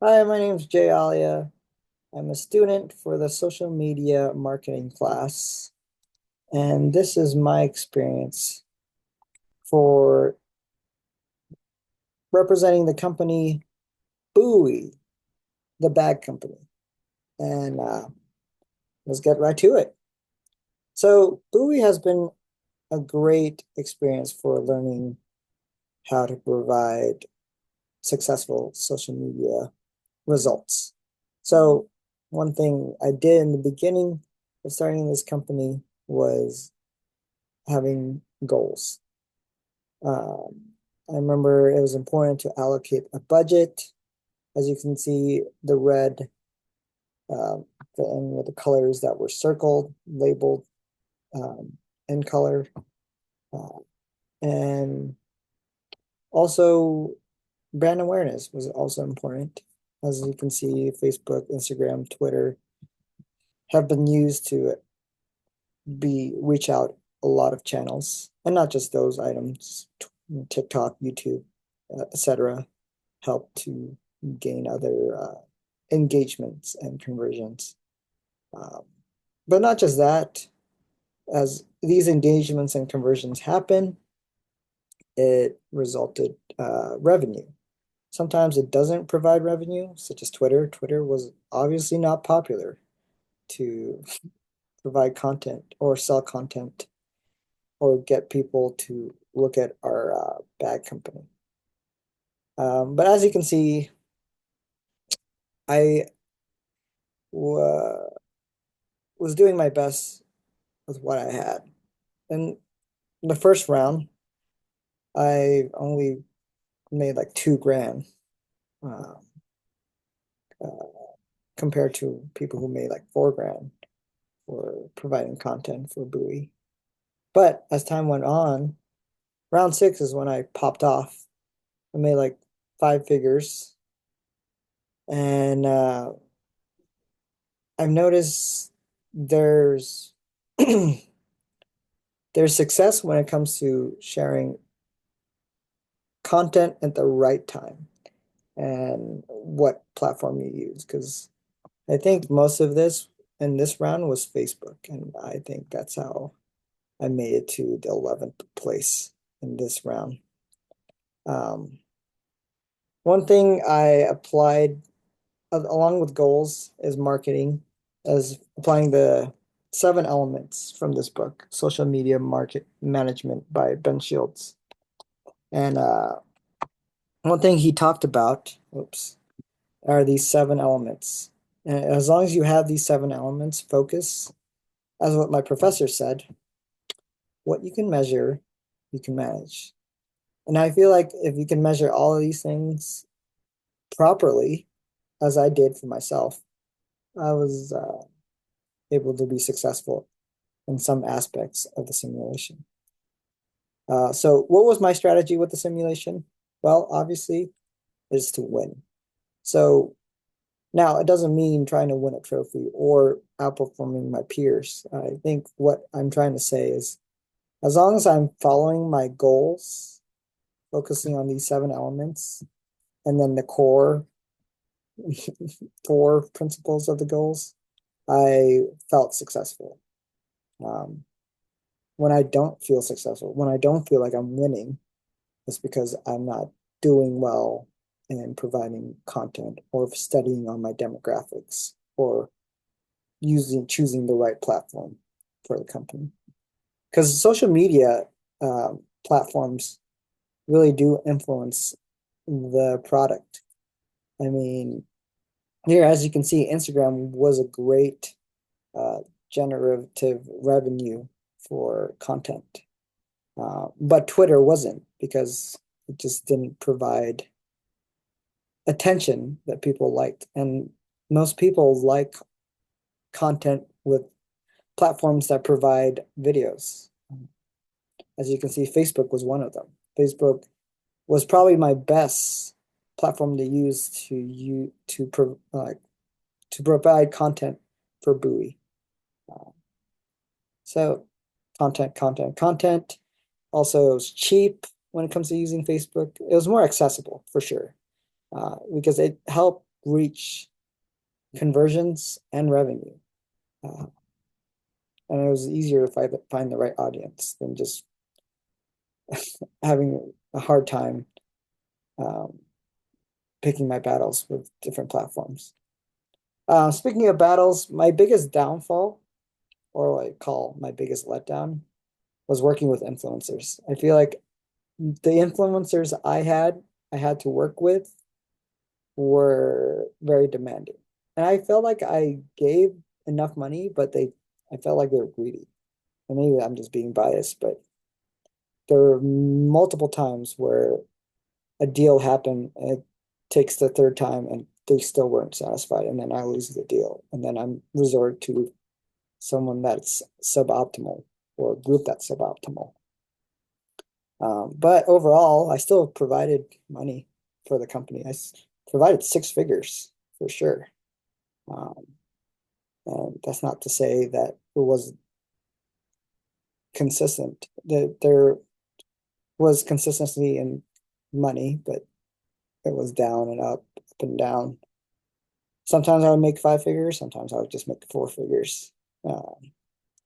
Hi, my name is Jay Alia. I'm a student for the social media marketing class, and this is my experience for representing the company Buhi, the bag company. And let's get right to it. So, Buhi has been a great experience for learning how to provide successful social media results. So, one thing I did in the beginning of starting this company was having goals. I remember it was important to allocate a budget. As you can see, the red um, thing with the colors that were circled, labeled in color. Uh, and also, brand awareness was also important. As you can see, Facebook, Instagram, Twitter have been used to reach out a lot of channels, and not just those items, TikTok, YouTube, etc. help to gain other engagements and conversions. Um, but not just that, as these engagements and conversions happen, it resulted revenue. Sometimes it doesn't provide revenue, such as Twitter. Twitter was obviously not popular to provide content or sell content or get people to look at our bag company. But as you can see, I was doing my best with what I had. In the first round, I only made like 2 grand uh, uh, compared to people who made like 4 grand for providing content for Buoy. But as time went on, round six is when I popped off. I made like 5 figures, and I've noticed there's there's success when it comes to sharing content at the right time and what platform you use. Because I think most of this in this round was Facebook, and I think that's how I made it to the 11th place in this round. Um, One thing I applied along with goals is marketing, as applying the 7 elements from this book, Social Media Market Management by Ben Shields. And one thing he talked about, oops, are these 7 elements. And as long as you have these 7 elements, focus, as what my professor said, what you can measure, you can manage. And I feel like if you can measure all of these things properly, as I did for myself, I was able to be successful in some aspects of the simulation. So what was my strategy with the simulation? Well, obviously, is to win. So now it doesn't mean trying to win a trophy or outperforming my peers. I think what I'm trying to say is as long as I'm following my goals, focusing on these 7 elements, and then the core 4 principles of the goals, I felt successful. Um, when I don't feel successful, when I don't feel like I'm winning, it's because I'm not doing well in providing content or studying on my demographics or choosing the right platform for the company. Because social media platforms really do influence the product. I mean, here, as you can see, Instagram was a great uh, generative revenue for content. But Twitter wasn't because it just didn't provide attention that people liked. And most people like content with platforms that provide videos. As you can see, Facebook was one of them. Facebook was probably my best platform to use to provide content for Buoy. Uh, so content, content, content. Also, it was cheap when it comes to using Facebook. It was more accessible for sure because it helped reach, conversions, and revenue. And it was easier if I find the right audience than just having a hard time um, picking my battles with different platforms. Speaking of battles, my biggest downfall, or what I call my biggest letdown, was working with influencers. I feel like the influencers I had to work with were very demanding. And I felt like I gave enough money, but I felt like they were greedy. And maybe I'm just being biased, but there were multiple times where a deal happened and it takes the third time and they still weren't satisfied. And then I lose the deal. And then I'm resort to someone that's suboptimal or a group that's suboptimal. But overall, I still provided money for the company. Provided six figures for sure. Um, and that's not to say that it was consistent. That there was consistency in money, but it was down and up and down. Sometimes I would make five figures. Sometimes I would just make four figures.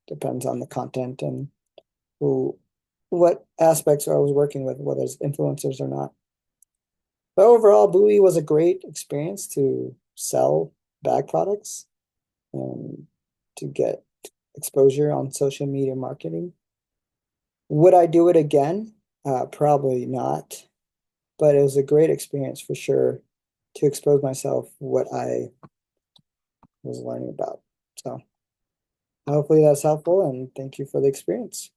Depends on the content and who, what aspects I was working with, whether it's influencers or not. But overall, Buoy was a great experience to sell bag products and to get exposure on social media marketing. Would I do it again? Probably not, but it was a great experience for sure to expose myself what I was learning about. So hopefully that's helpful and thank you for the experience.